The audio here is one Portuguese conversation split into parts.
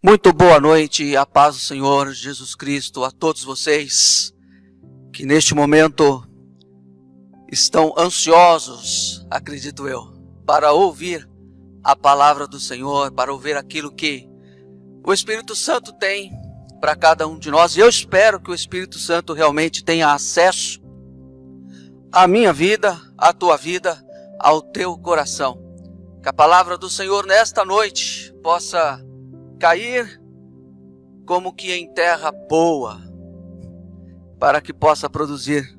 Muito boa noite e a paz do Senhor Jesus Cristo a todos vocês que neste momento estão ansiosos, acredito eu, para ouvir a palavra do Senhor, para ouvir aquilo que o Espírito Santo tem para cada um de nós. E eu espero que o Espírito Santo realmente tenha acesso à minha vida, à tua vida, ao teu coração. Que a palavra do Senhor nesta noite possa cair como que em terra boa, para que possa produzir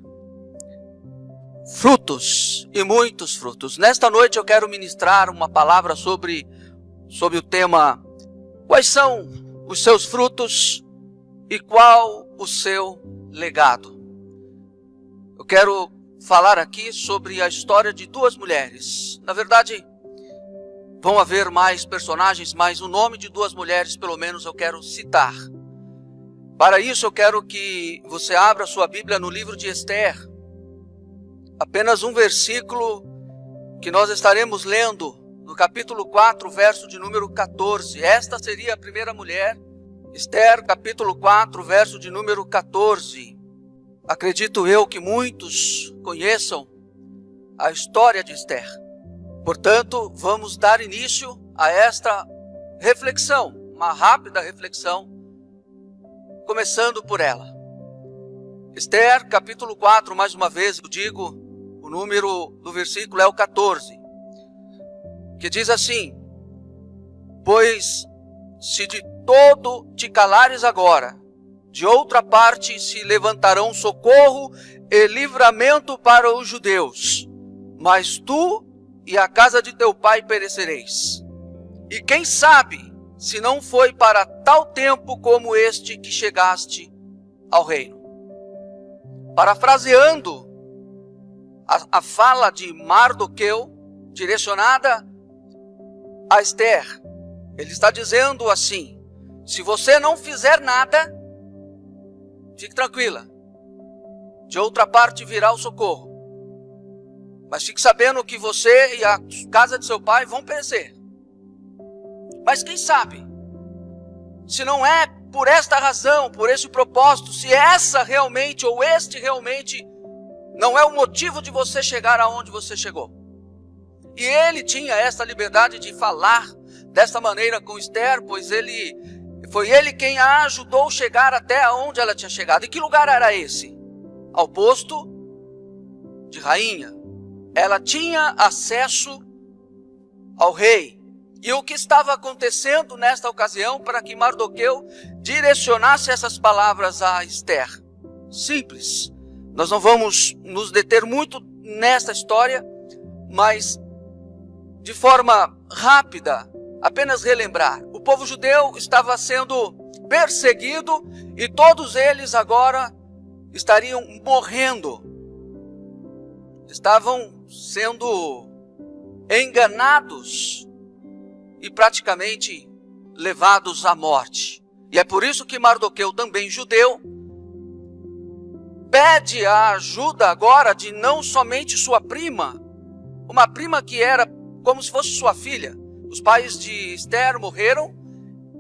frutos e muitos frutos. Nesta noite eu quero ministrar uma palavra sobre o tema: quais são os seus frutos e qual o seu legado. Eu quero falar aqui sobre a história de duas mulheres. Na verdade, vão haver mais personagens, mas o nome de duas mulheres, pelo menos, eu quero citar. Para isso, eu quero que você abra sua Bíblia no livro de Esther. Apenas um versículo que nós estaremos lendo, no capítulo 4, verso de número 14. Esta seria a primeira mulher. Esther, capítulo 4, verso de número 14. Acredito eu que muitos conheçam a história de Esther. Portanto, vamos dar início a esta reflexão, uma rápida reflexão, começando por ela. Esther, capítulo 4, mais uma vez eu digo, o número do versículo é o 14, que diz assim: pois se de todo te calares agora, de outra parte se levantarão socorro e livramento para os judeus, mas tu e a casa de teu pai perecereis. E quem sabe, se não foi para tal tempo como este que chegaste ao reino. Parafraseando a fala de Mardoqueu, direcionada a Esther, ele está dizendo assim: se você não fizer nada, fique tranquila, de outra parte virá o socorro. Mas fique sabendo que você e a casa de seu pai vão perecer. Mas quem sabe, se não é por esta razão, por esse propósito, se essa realmente ou este realmente não é o motivo de você chegar aonde você chegou. E ele tinha essa liberdade de falar desta maneira com Esther, pois foi ele quem a ajudou a chegar até onde ela tinha chegado. E que lugar era esse? Ao posto de rainha. Ela tinha acesso ao rei. E o que estava acontecendo nesta ocasião para que Mardoqueu direcionasse essas palavras a Esther? Simples. Nós não vamos nos deter muito nesta história, mas de forma rápida, apenas relembrar. O povo judeu estava sendo perseguido e todos eles agora estariam morrendo. Estavam sendo enganados e praticamente levados à morte. E é por isso que Mardoqueu, também judeu, pede a ajuda agora de não somente sua prima, uma prima que era como se fosse sua filha. Os pais de Esther morreram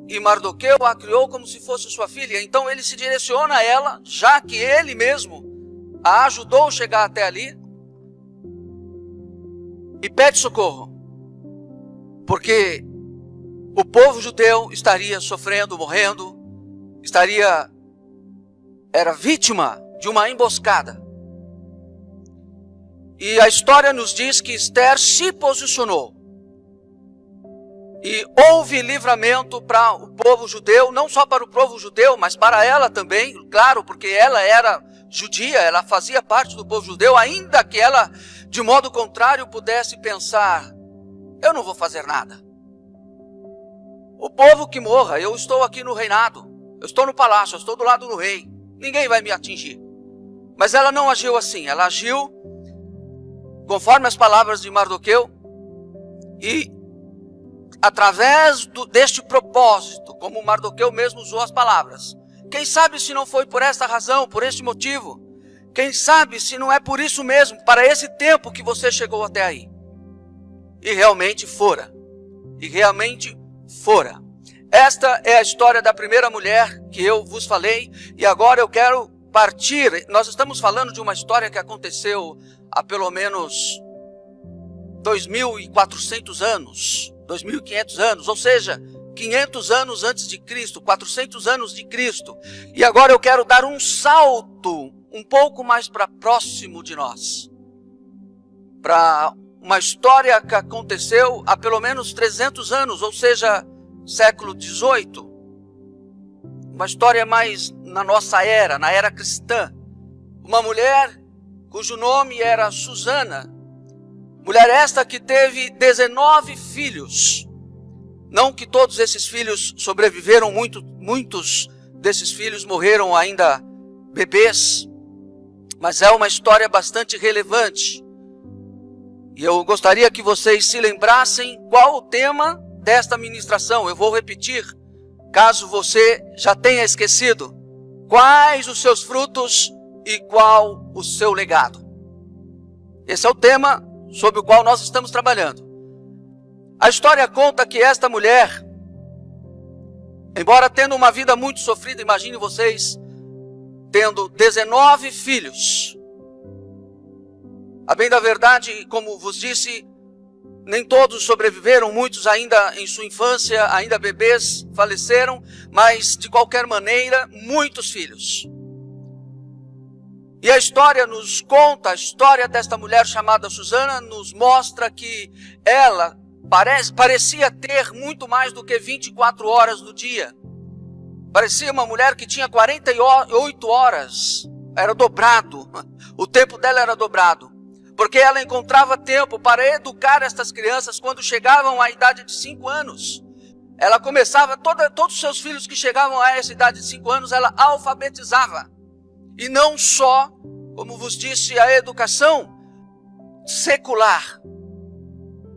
e Mardoqueu a criou como se fosse sua filha. Então ele se direciona a ela, já que ele mesmo a ajudou a chegar até ali, e pede socorro, porque o povo judeu estaria sofrendo, morrendo, era vítima de uma emboscada. E a história nos diz que Esther se posicionou e houve livramento para o povo judeu, não só para o povo judeu, mas para ela também, claro, porque ela era judia, ela fazia parte do povo judeu, ainda que ela, de modo contrário, pudesse pensar: eu não vou fazer nada. O povo que morra, eu estou aqui no reinado, eu estou no palácio, eu estou do lado do rei, ninguém vai me atingir. Mas ela não agiu assim, ela agiu conforme as palavras de Mardoqueu e através deste propósito, como Mardoqueu mesmo usou as palavras. Quem sabe se não foi por esta razão, por este motivo? Quem sabe se não é por isso mesmo, para esse tempo que você chegou até aí? E realmente fora. Esta é a história da primeira mulher que eu vos falei, e agora eu quero partir. Nós estamos falando de uma história que aconteceu há pelo menos 2.400 anos, 2.500 anos, ou seja, 500 anos antes de Cristo, 400 anos de Cristo. E agora eu quero dar um salto um pouco mais para próximo de nós, para uma história que aconteceu há pelo menos 300 anos, ou seja, século XVIII. Uma história mais na nossa era, na era cristã. Uma mulher cujo nome era Susana. Mulher esta que teve 19 filhos. Não que todos esses filhos sobreviveram, muitos desses filhos morreram ainda bebês. Mas é uma história bastante relevante. E eu gostaria que vocês se lembrassem qual o tema desta ministração. Eu vou repetir, caso você já tenha esquecido. Quais os seus frutos e qual o seu legado? Esse é o tema sobre o qual nós estamos trabalhando. A história conta que esta mulher, embora tendo uma vida muito sofrida, imagine vocês, tendo 19 filhos. A bem da verdade, como vos disse, nem todos sobreviveram, muitos ainda em sua infância, ainda bebês, faleceram, mas de qualquer maneira, muitos filhos. E a história nos conta, a história desta mulher chamada Susana nos mostra que ela parecia ter muito mais do que 24 horas do dia. Parecia uma mulher que tinha 48 horas, era dobrado, o tempo dela era dobrado. Porque ela encontrava tempo para educar estas crianças quando chegavam à idade de 5 anos. Ela começava, todos os seus filhos que chegavam a essa idade de 5 anos, ela alfabetizava. E não só, como vos disse, a educação secular,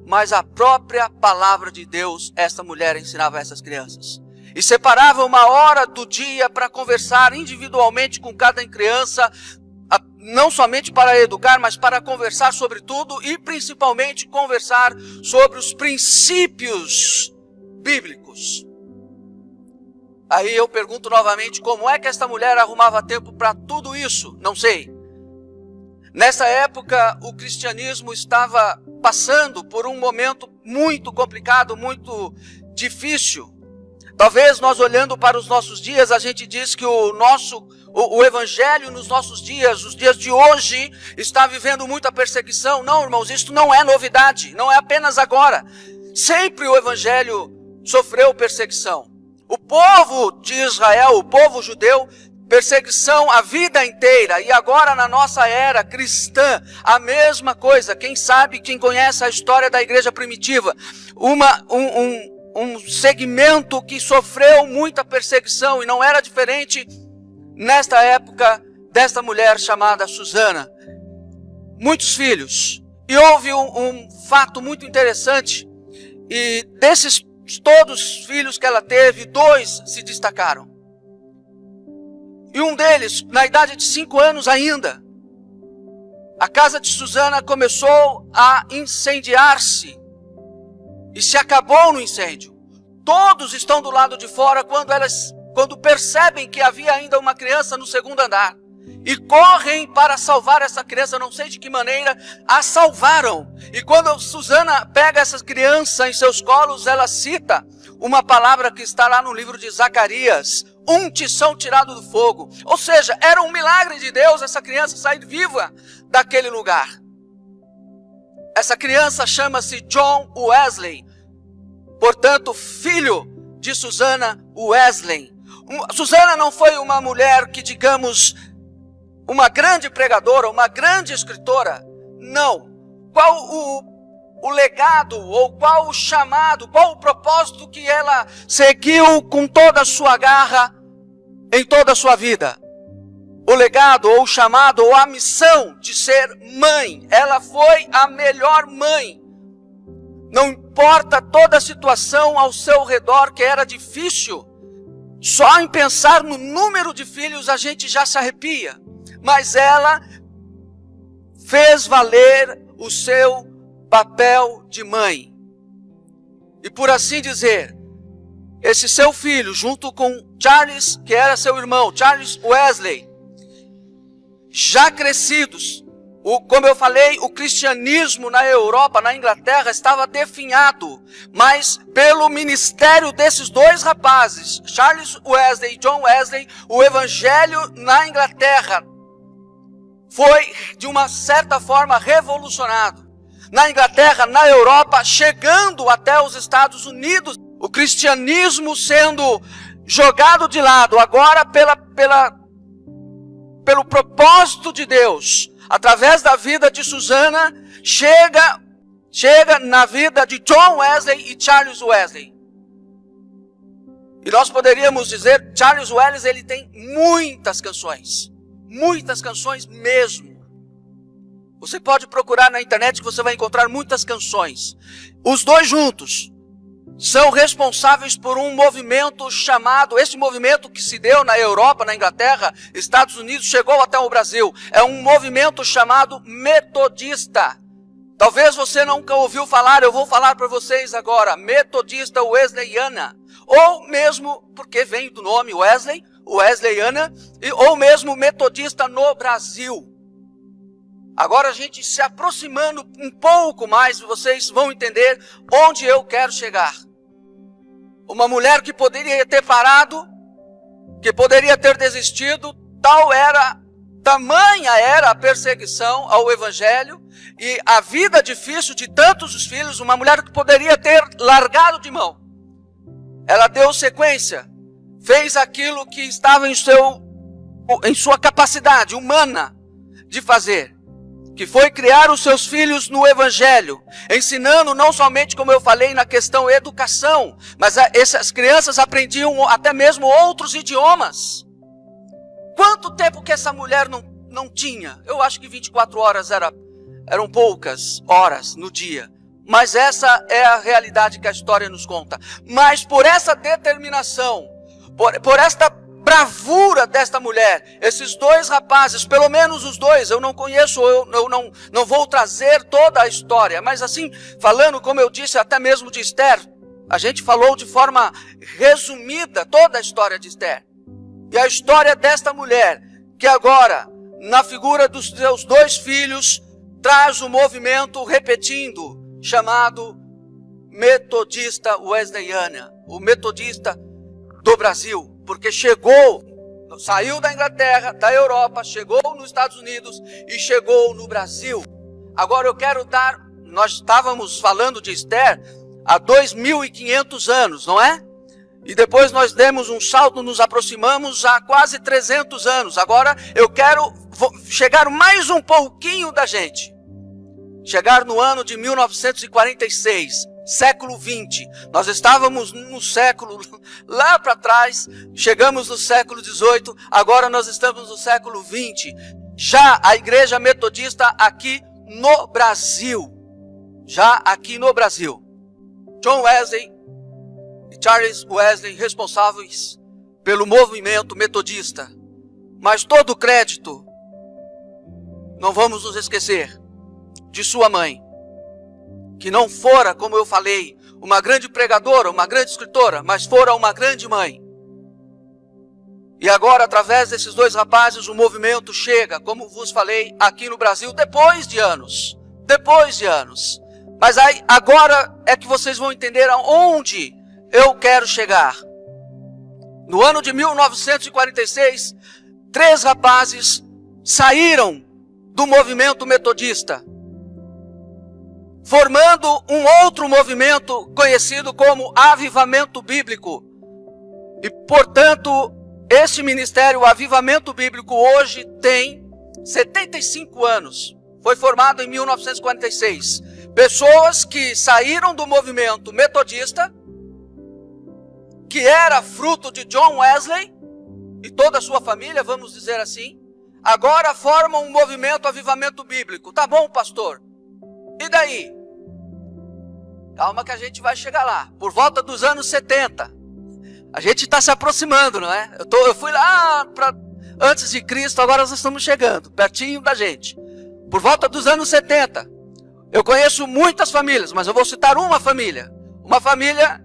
mas a própria palavra de Deus, esta mulher ensinava a essas crianças. E separava uma hora do dia para conversar individualmente com cada criança, não somente para educar, mas para conversar sobre tudo e principalmente conversar sobre os princípios bíblicos. Aí eu pergunto novamente, como é que esta mulher arrumava tempo para tudo isso? Não sei. Nessa época, o cristianismo estava passando por um momento muito complicado, muito difícil. Talvez nós olhando para os nossos dias, a gente diz que o evangelho nos nossos dias, os dias de hoje, está vivendo muita perseguição. Não, irmãos, isso não é novidade, não é apenas agora. Sempre o evangelho sofreu perseguição. O povo de Israel, o povo judeu, perseguição a vida inteira. E agora na nossa era cristã, a mesma coisa. Quem sabe, quem conhece a história da igreja primitiva, um segmento que sofreu muita perseguição, e não era diferente nesta época desta mulher chamada Susana. Muitos filhos. E houve um fato muito interessante, e desses todos os filhos que ela teve, 2 se destacaram. E um deles, na idade de 5 anos ainda, a casa de Susana começou a incendiar-se. E se acabou no incêndio. Todos estão do lado de fora quando percebem que havia ainda uma criança no segundo andar. E correm para salvar essa criança, não sei de que maneira, a salvaram. E quando Susana pega essa criança em seus colos, ela cita uma palavra que está lá no livro de Zacarias: um tição tirado do fogo. Ou seja, era um milagre de Deus essa criança sair viva daquele lugar. Essa criança chama-se John Wesley, portanto, filho de Susana Wesley. Susana não foi uma mulher que, digamos, uma grande pregadora, uma grande escritora. Não. Qual o legado, ou qual o chamado, qual o propósito que ela seguiu com toda a sua garra em toda a sua vida? O legado, ou o chamado, ou a missão de ser mãe. Ela foi a melhor mãe. Não importa toda a situação ao seu redor que era difícil. Só em pensar no número de filhos a gente já se arrepia. Mas ela fez valer o seu papel de mãe. E por assim dizer, esse seu filho, junto com Charles, que era seu irmão, Charles Wesley, já crescidos, como eu falei, o cristianismo na Europa, na Inglaterra, estava definhado, mas pelo ministério desses dois rapazes, Charles Wesley e John Wesley, o evangelho na Inglaterra foi, de uma certa forma, revolucionado. Na Inglaterra, na Europa, chegando até os Estados Unidos, o cristianismo sendo jogado de lado, agora pelo propósito de Deus, através da vida de Susana, chega na vida de John Wesley e Charles Wesley. E nós poderíamos dizer, Charles Wesley, ele tem muitas canções mesmo. Você pode procurar na internet que você vai encontrar muitas canções. Os dois juntos são responsáveis por um movimento chamado, esse movimento que se deu na Europa, na Inglaterra, Estados Unidos, chegou até o Brasil. É um movimento chamado metodista. Talvez você nunca ouviu falar, eu vou falar para vocês agora, metodista wesleyana. Ou mesmo, porque vem do nome Wesley, wesleyana, ou mesmo metodista no Brasil. Agora a gente se aproximando um pouco mais, vocês vão entender onde eu quero chegar. Uma mulher que poderia ter parado, que poderia ter desistido, tamanha era a perseguição ao evangelho e a vida difícil de tantos os filhos, uma mulher que poderia ter largado de mão. Ela deu sequência, fez aquilo que estava em sua capacidade humana de fazer, que foi criar os seus filhos no evangelho, ensinando não somente, como eu falei, na questão educação, mas essas crianças aprendiam até mesmo outros idiomas. Quanto tempo que essa mulher não tinha? Eu acho que 24 horas eram poucas horas no dia. Mas essa é a realidade que a história nos conta. Mas por essa determinação, por esta bravura desta mulher, esses dois rapazes, pelo menos os dois, eu não conheço, eu não vou trazer toda a história, mas assim, falando, como eu disse, até mesmo de Esther, a gente falou de forma resumida toda a história de Esther. E a história desta mulher, que agora, na figura dos seus dois filhos, traz o movimento repetindo, chamado metodista wesleyana, o metodista do Brasil. Porque saiu da Inglaterra, da Europa, chegou nos Estados Unidos e chegou no Brasil. Agora eu quero nós estávamos falando de Esther há 2.500 anos, não é? E depois nós demos um salto, nos aproximamos a quase 300 anos. Agora eu quero chegar mais um pouquinho da gente. Chegar no ano de 1946. Século 20, nós estávamos no século lá para trás, chegamos no século 18, agora nós estamos no século 20, já a igreja metodista aqui no Brasil, John Wesley e Charles Wesley responsáveis pelo movimento metodista, mas todo o crédito, não vamos nos esquecer, de sua mãe, que não fora, como eu falei, uma grande pregadora, uma grande escritora, mas fora uma grande mãe. E agora, através desses dois rapazes, o movimento chega, como vos falei, aqui no Brasil, depois de anos. Mas aí, agora é que vocês vão entender aonde eu quero chegar. No ano de 1946, 3 rapazes saíram do movimento metodista, formando um outro movimento conhecido como Avivamento Bíblico. E, portanto, esse ministério, o Avivamento Bíblico, hoje tem 75 anos. Foi formado em 1946. Pessoas que saíram do movimento metodista, que era fruto de John Wesley e toda a sua família, vamos dizer assim, agora formam um movimento Avivamento Bíblico. Tá bom, pastor? E daí? Calma que a gente vai chegar lá. Por volta dos anos 70. A gente está se aproximando, não é? Eu fui lá antes de Cristo, agora nós estamos chegando, pertinho da gente. Por volta dos anos 70. Eu conheço muitas famílias, mas eu vou citar uma família. Uma família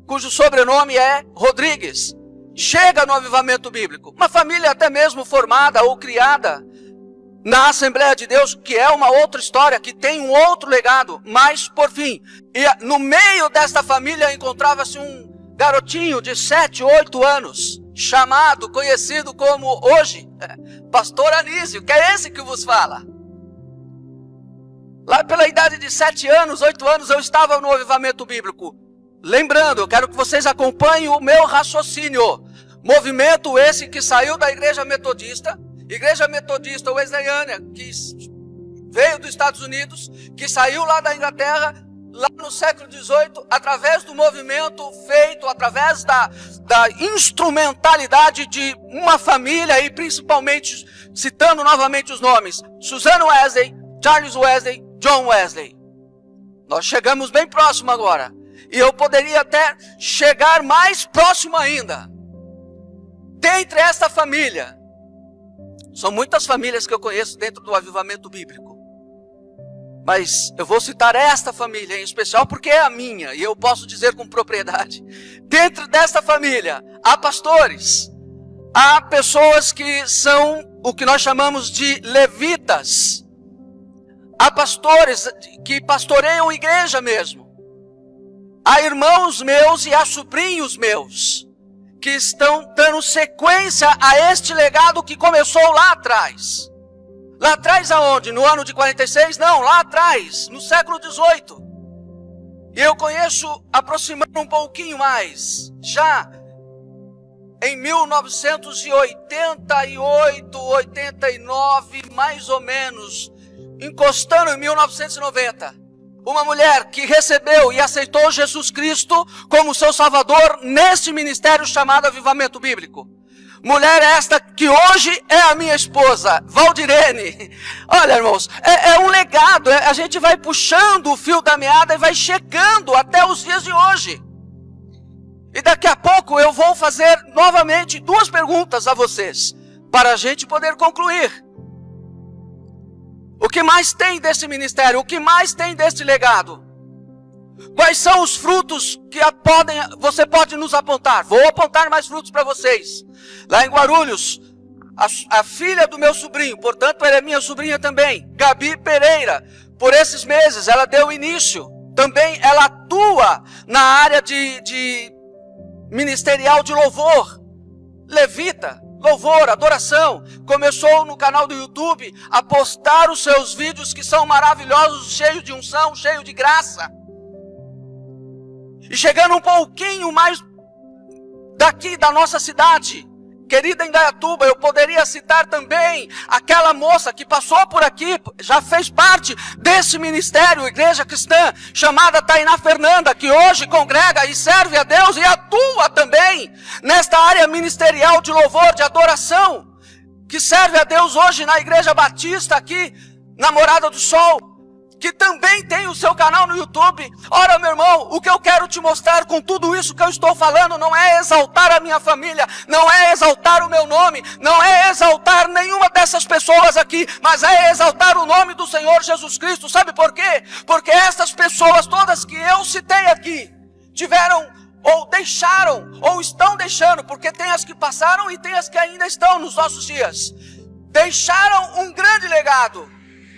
cujo sobrenome é Rodrigues, chega no avivamento bíblico. Uma família até mesmo formada ou criada na Assembleia de Deus, que é uma outra história, que tem um outro legado. Mas, por fim, no meio desta família encontrava-se um garotinho de 7, 8 anos, chamado, conhecido como hoje, Pastor Anísio, que é esse que vos fala. Lá pela idade de 7 anos, 8 anos, eu estava no avivamento bíblico. Lembrando, eu quero que vocês acompanhem o meu raciocínio. Movimento esse que saiu da Igreja Metodista Wesleyana, que veio dos Estados Unidos, que saiu lá da Inglaterra, lá no século XVIII, através do movimento feito, através da instrumentalidade de uma família, e principalmente, citando novamente os nomes, Susan Wesley, Charles Wesley, John Wesley. Nós chegamos bem próximo agora. E eu poderia até chegar mais próximo ainda. Dentre esta família, são muitas famílias que eu conheço dentro do avivamento bíblico. Mas eu vou citar esta família em especial porque é a minha, e eu posso dizer com propriedade. Dentro desta família, há pastores, há pessoas que são o que nós chamamos de levitas. Há pastores que pastoreiam igreja mesmo. Há irmãos meus e há sobrinhos meus que estão dando sequência a este legado que começou lá atrás. Lá atrás aonde? No ano de 46? Não, lá atrás, no século 18. E eu conheço, aproximando um pouquinho mais, já em 1988, 89, mais ou menos, encostando em 1990, uma mulher que recebeu e aceitou Jesus Cristo como seu Salvador neste ministério chamado Avivamento Bíblico. Mulher esta que hoje é a minha esposa, Valdirene. Olha, irmãos, é um legado, a gente vai puxando o fio da meada e vai chegando até os dias de hoje. E daqui a pouco eu vou fazer novamente 2 perguntas a vocês, para a gente poder concluir. O que mais tem desse ministério? O que mais tem desse legado? Quais são os frutos que você pode nos apontar? Vou apontar mais frutos para vocês. Lá em Guarulhos, a filha do meu sobrinho, portanto ela é minha sobrinha também, Gabi Pereira, por esses meses ela deu início. Também ela atua na área de ministerial de louvor, levita. Louvor, adoração, começou no canal do YouTube a postar os seus vídeos que são maravilhosos, cheios de unção, cheios de graça. E chegando um pouquinho mais daqui da nossa cidade, querida Indaiatuba, eu poderia citar também aquela moça que passou por aqui, já fez parte desse ministério, Igreja Cristã, chamada Tainá Fernanda, que hoje congrega e serve a Deus e atua também nesta área ministerial de louvor, de adoração, que serve a Deus hoje na Igreja Batista aqui, na Morada do Sol, que também tem o seu canal no YouTube. Ora, meu irmão, o que eu quero te mostrar com tudo isso que eu estou falando não é exaltar a minha família, não é exaltar o meu nome, não é exaltar nenhuma dessas pessoas aqui, mas é exaltar o nome do Senhor Jesus Cristo. Sabe por quê? Porque essas pessoas todas que eu citei aqui, tiveram ou deixaram, ou estão deixando, porque tem as que passaram e tem as que ainda estão nos nossos dias, deixaram um grande legado.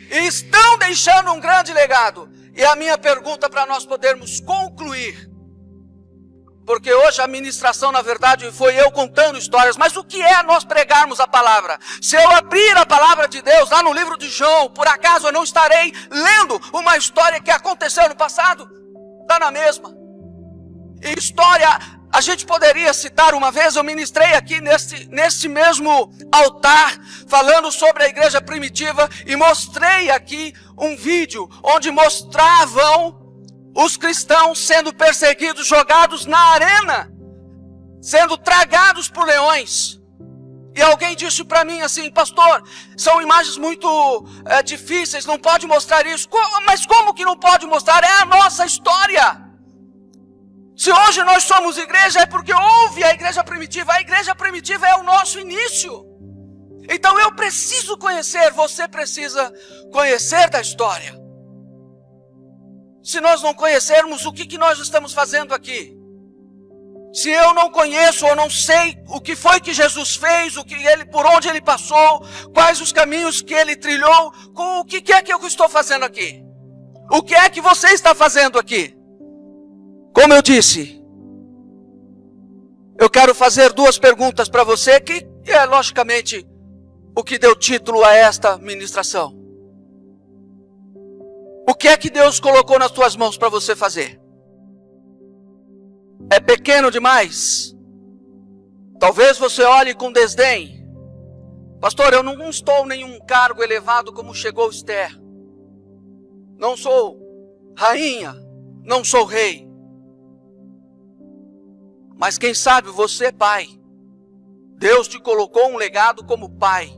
E estão deixando um grande legado. E a minha pergunta para nós podermos concluir, porque hoje a ministração na verdade foi eu contando histórias, mas o que é nós pregarmos a palavra? Se eu abrir a palavra de Deus lá no livro de João, por acaso eu não estarei lendo uma história que aconteceu no passado? Está na mesma. E história, a gente poderia citar, uma vez eu ministrei aqui nesse mesmo altar, falando sobre a igreja primitiva, e mostrei aqui um vídeo onde mostravam os cristãos sendo perseguidos, jogados na arena, sendo tragados por leões. E alguém disse para mim assim: pastor, são imagens muito difíceis, não pode mostrar isso. Mas como que não pode mostrar? É a nossa história. Se hoje nós somos igreja, é porque houve a igreja primitiva. A igreja primitiva é o nosso início. Então eu preciso conhecer, você precisa conhecer da história. Se nós não conhecermos, o que nós estamos fazendo aqui? se eu não conheço ou não sei o que foi que Jesus fez, por onde ele passou, quais os caminhos que ele trilhou, o que é que eu estou fazendo aqui? O que é que você está fazendo aqui? Como eu disse, eu quero fazer duas perguntas para você, que é logicamente o que deu título a esta ministração. O que é que Deus colocou nas tuas mãos para você fazer? É pequeno demais? Talvez você olhe com desdém. Pastor, eu não estou em nenhum cargo elevado como chegou Esther. Não sou rainha, não sou rei. Mas quem sabe você é pai. Deus te colocou um legado como pai.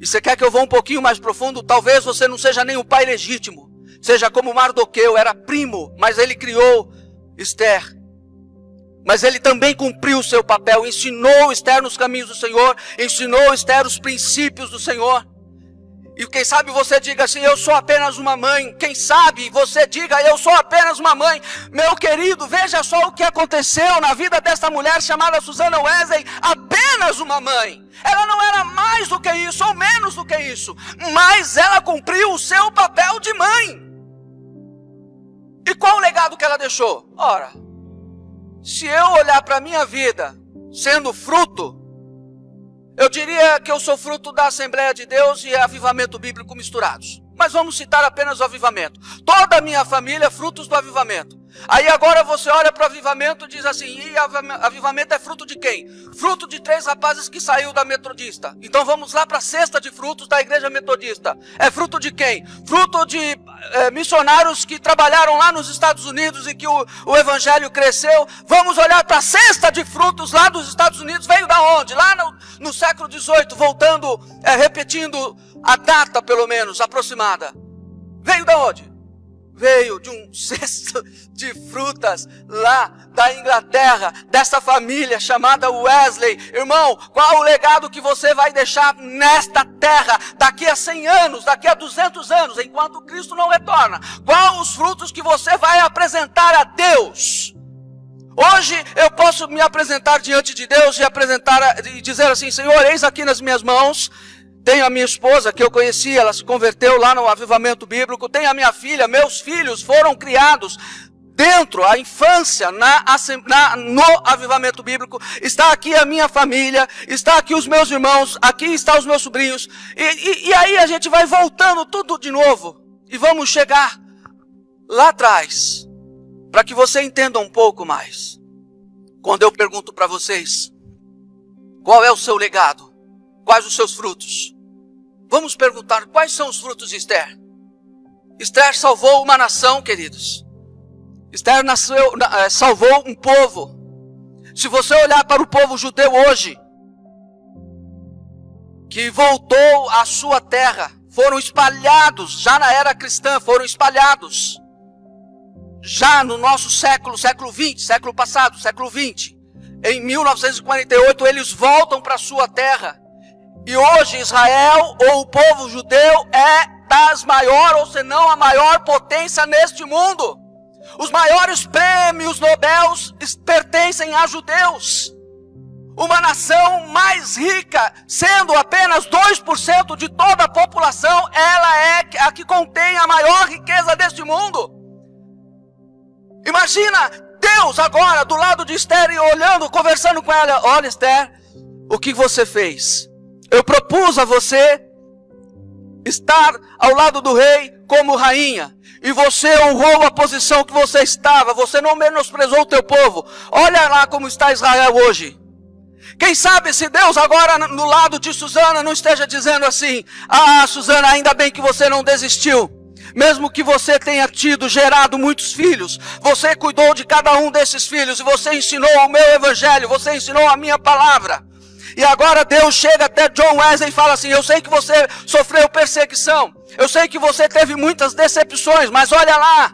E você quer que eu vá um pouquinho mais profundo? Talvez você não seja nem o pai legítimo. Seja como Mardoqueu, era primo, mas ele criou Esther. Mas ele também cumpriu o seu papel, ensinou Esther nos caminhos do Senhor, ensinou Esther os princípios do Senhor. E quem sabe você diga assim, eu sou apenas uma mãe. Quem sabe você diga, eu sou apenas uma mãe. Meu querido, veja só o que aconteceu na vida desta mulher chamada Susana Wesley, apenas uma mãe. Ela não era mais do que isso, ou menos do que isso, mas ela cumpriu o seu papel de mãe. E qual o legado que ela deixou? Ora, se eu olhar para a minha vida sendo fruto, eu diria que eu sou fruto da Assembleia de Deus e Avivamento Bíblico misturados. Mas vamos citar apenas o avivamento. Toda a minha família é frutos do avivamento. Aí agora você olha para o avivamento e diz assim, e avivamento é fruto de quem? Fruto de 3 rapazes que saiu da Metodista. Então vamos lá para a cesta de frutos da Igreja Metodista. É fruto de quem? Fruto de missionários que trabalharam lá nos Estados Unidos e que o evangelho cresceu. Vamos olhar para a cesta de frutos lá dos Estados Unidos. Veio da onde? Lá no século XVIII, voltando, repetindo a data pelo menos aproximada. Veio da onde? Veio de um cesto de frutas lá da Inglaterra, dessa família chamada Wesley. Irmão, qual o legado que você vai deixar nesta terra daqui a 100 anos, daqui a 200 anos, enquanto Cristo não retorna? Qual os frutos que você vai apresentar a Deus? Hoje eu posso me apresentar diante de Deus e dizer assim, Senhor, eis aqui nas minhas mãos. Tenho a minha esposa que eu conheci, ela se converteu lá no avivamento bíblico. Tenho a minha filha, meus filhos foram criados dentro, a infância, no avivamento bíblico. Está aqui a minha família, está aqui os meus irmãos, aqui estão os meus sobrinhos. E aí a gente vai voltando tudo de novo. E vamos chegar lá atrás, para que você entenda um pouco mais. Quando eu pergunto para vocês, qual é o seu legado? Quais os seus frutos? Vamos perguntar, quais são os frutos de Esther? Esther salvou uma nação, queridos. Esther salvou um povo. Se você olhar para o povo judeu hoje, que voltou à sua terra, foram espalhados, já na era cristã, foram espalhados. Já no nosso século XX, século passado, século XX. Em 1948, eles voltam para a sua terra. E hoje Israel, ou o povo judeu, é das maiores, ou se não a maior potência neste mundo. Os maiores prêmios Nobel pertencem a judeus. Uma nação mais rica, sendo apenas 2% de toda a população, ela é a que contém a maior riqueza deste mundo. Imagina Deus agora do lado de Esther e olhando, conversando com ela. Olha, Esther, o que você fez? Eu propus a você estar ao lado do rei como rainha. E você honrou a posição que você estava. Você não menosprezou o teu povo. Olha lá como está Israel hoje. Quem sabe se Deus agora no lado de Susana não esteja dizendo assim: ah, Susana, ainda bem que você não desistiu. Mesmo que você tenha gerado muitos filhos, você cuidou de cada um desses filhos. E você ensinou o meu evangelho, você ensinou a minha palavra. E agora Deus chega até John Wesley e fala assim: eu sei que você sofreu perseguição, eu sei que você teve muitas decepções, mas olha lá.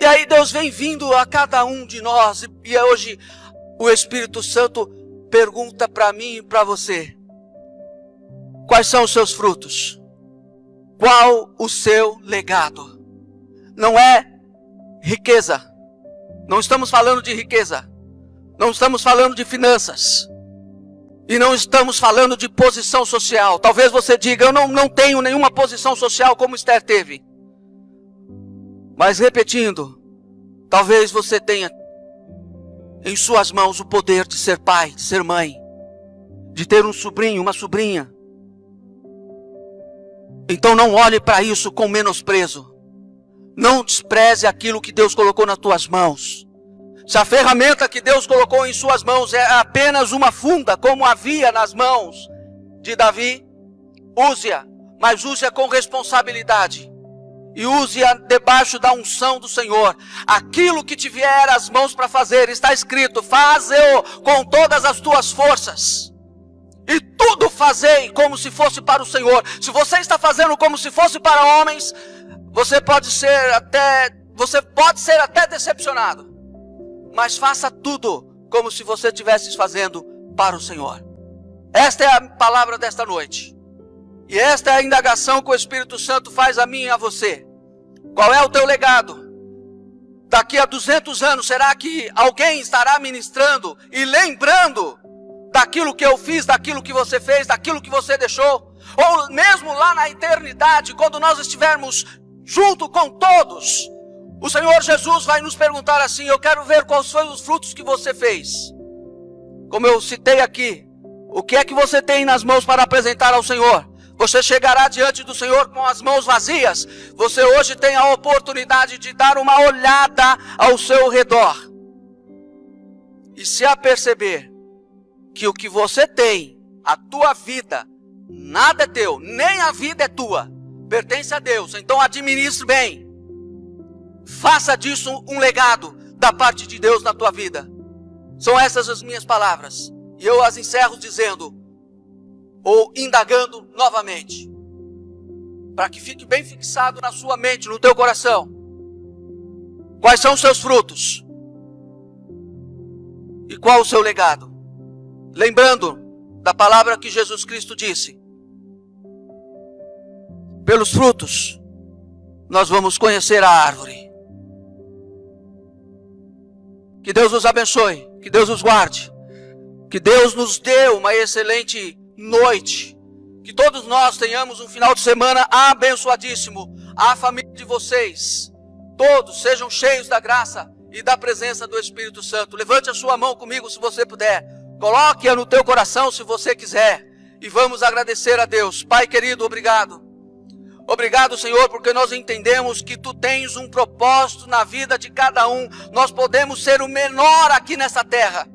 E aí Deus vem vindo a cada um de nós. E hoje o Espírito Santo pergunta para mim e para você: quais são os seus frutos? Qual o seu legado? Não é riqueza, Não estamos falando de riqueza. Não estamos falando de finanças. E não estamos falando de posição social. Talvez você diga, eu não tenho nenhuma posição social como Esther teve. Mas repetindo, talvez você tenha em suas mãos o poder de ser pai, de ser mãe, de ter um sobrinho, uma sobrinha. Então não olhe para isso com menosprezo. Não despreze aquilo que Deus colocou nas tuas mãos. Se a ferramenta que Deus colocou em suas mãos é apenas uma funda, como havia nas mãos de Davi, use-a, mas use-a com responsabilidade. E use-a debaixo da unção do Senhor. Aquilo que te vier às mãos para fazer, está escrito, faze-o com todas as tuas forças. E tudo fazei como se fosse para o Senhor. Se você está fazendo como se fosse para homens, você pode ser até decepcionado. Mas faça tudo como se você estivesse fazendo para o Senhor. Esta é a palavra desta noite. E esta é a indagação que o Espírito Santo faz a mim e a você. Qual é o teu legado? Daqui a 200 anos, será que alguém estará ministrando e lembrando daquilo que eu fiz, daquilo que você fez, daquilo que você deixou? Ou mesmo lá na eternidade, quando nós estivermos junto com todos, o Senhor Jesus vai nos perguntar assim, eu quero ver quais foram os frutos que você fez. Como eu citei aqui, o que é que você tem nas mãos para apresentar ao Senhor? Você chegará diante do Senhor com as mãos vazias. Você hoje tem a oportunidade de dar uma olhada ao seu redor. E se aperceber que o que você tem, a tua vida, nada é teu, nem a vida é tua, pertence a Deus. Então administre bem. Faça disso um legado da parte de Deus na tua vida. São essas as minhas palavras. E eu as encerro dizendo, ou indagando novamente, para que fique bem fixado na sua mente, no teu coração. Quais são os seus frutos? E qual o seu legado? Lembrando da palavra que Jesus Cristo disse. Pelos frutos, nós vamos conhecer a árvore. Que Deus nos abençoe, que Deus nos guarde, que Deus nos dê uma excelente noite, que todos nós tenhamos um final de semana abençoadíssimo. A família de vocês, todos sejam cheios da graça e da presença do Espírito Santo. Levante a sua mão comigo se você puder, coloque-a no teu coração se você quiser, e vamos agradecer a Deus. Pai querido, obrigado. Obrigado, Senhor, porque nós entendemos que Tu tens um propósito na vida de cada um. Nós podemos ser o menor aqui nessa terra.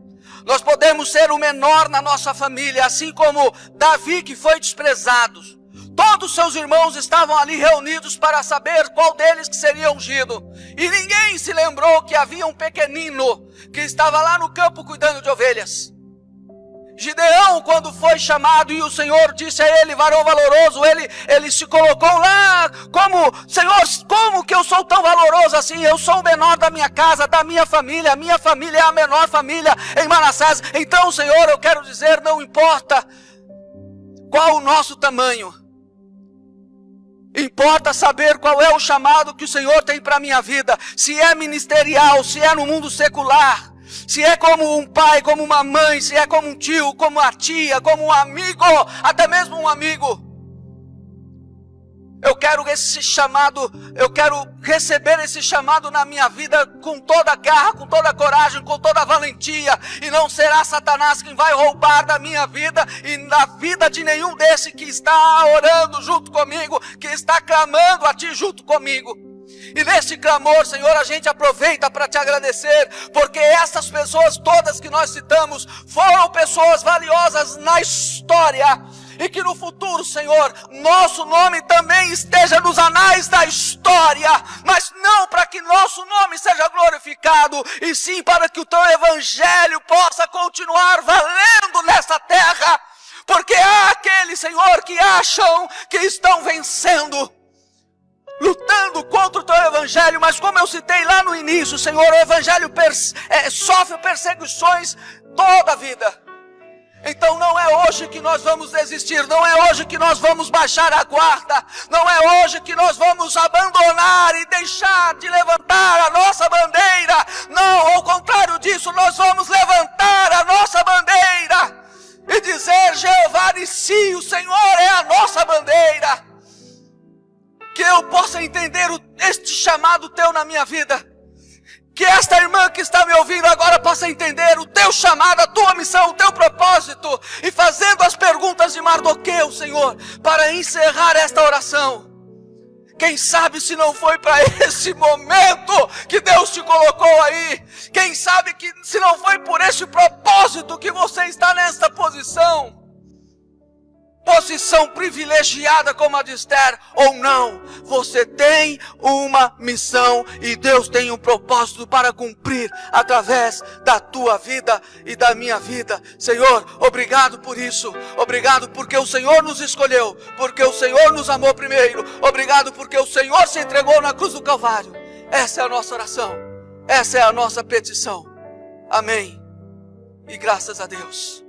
Nós podemos ser o menor na nossa família, assim como Davi, que foi desprezado. Todos seus irmãos estavam ali reunidos para saber qual deles que seria ungido. E ninguém se lembrou que havia um pequenino que estava lá no campo cuidando de ovelhas. Gideão, quando foi chamado e o Senhor disse a ele, varão valoroso, ele se colocou lá como, Senhor, como que eu sou tão valoroso assim? Eu sou o menor da minha casa, da minha família, a minha família é a menor família em Manassés. Então, Senhor, eu quero dizer, não importa qual o nosso tamanho, importa saber qual é o chamado que o Senhor tem para a minha vida, se é ministerial, se é no mundo secular, se é como um pai, como uma mãe, se é como um tio, como uma tia, como um amigo, até mesmo um amigo. Eu quero esse chamado, eu quero receber esse chamado na minha vida com toda a garra, com toda a coragem, com toda a valentia. E não será Satanás quem vai roubar da minha vida e da vida de nenhum desse que está orando junto comigo, que está clamando a Ti junto comigo. E neste clamor, Senhor, a gente aproveita para Te agradecer, porque essas pessoas todas que nós citamos foram pessoas valiosas na história, e que no futuro, Senhor, nosso nome também esteja nos anais da história, mas não para que nosso nome seja glorificado, e sim para que o Teu Evangelho possa continuar valendo nessa terra, porque há aqueles, Senhor, que acham que estão vencendo, lutando contra o Teu Evangelho, mas como eu citei lá no início, Senhor, o Evangelho sofre perseguições toda a vida. Então não é hoje que nós vamos desistir, não é hoje que nós vamos baixar a guarda, não é hoje que nós vamos abandonar e deixar de levantar a nossa bandeira. Não, ao contrário disso, nós vamos levantar a nossa bandeira e dizer: Jeová Nissi, o Senhor é a nossa bandeira. Que eu possa entender este chamado teu na minha vida. Que esta irmã que está me ouvindo agora possa entender o teu chamado, a tua missão, o teu propósito. E fazendo as perguntas de Mardoqueu, Senhor, para encerrar esta oração. Quem sabe se não foi para esse momento que Deus te colocou aí. Quem sabe que se não foi por esse propósito que você está nesta posição. Posição privilegiada como a de Esther, ou não, você tem uma missão e Deus tem um propósito para cumprir através da tua vida e da minha vida. Senhor, obrigado por isso, obrigado porque o Senhor nos escolheu, porque o Senhor nos amou primeiro, obrigado porque o Senhor se entregou na cruz do Calvário. Essa é a nossa oração, essa é a nossa petição. Amém e graças a Deus.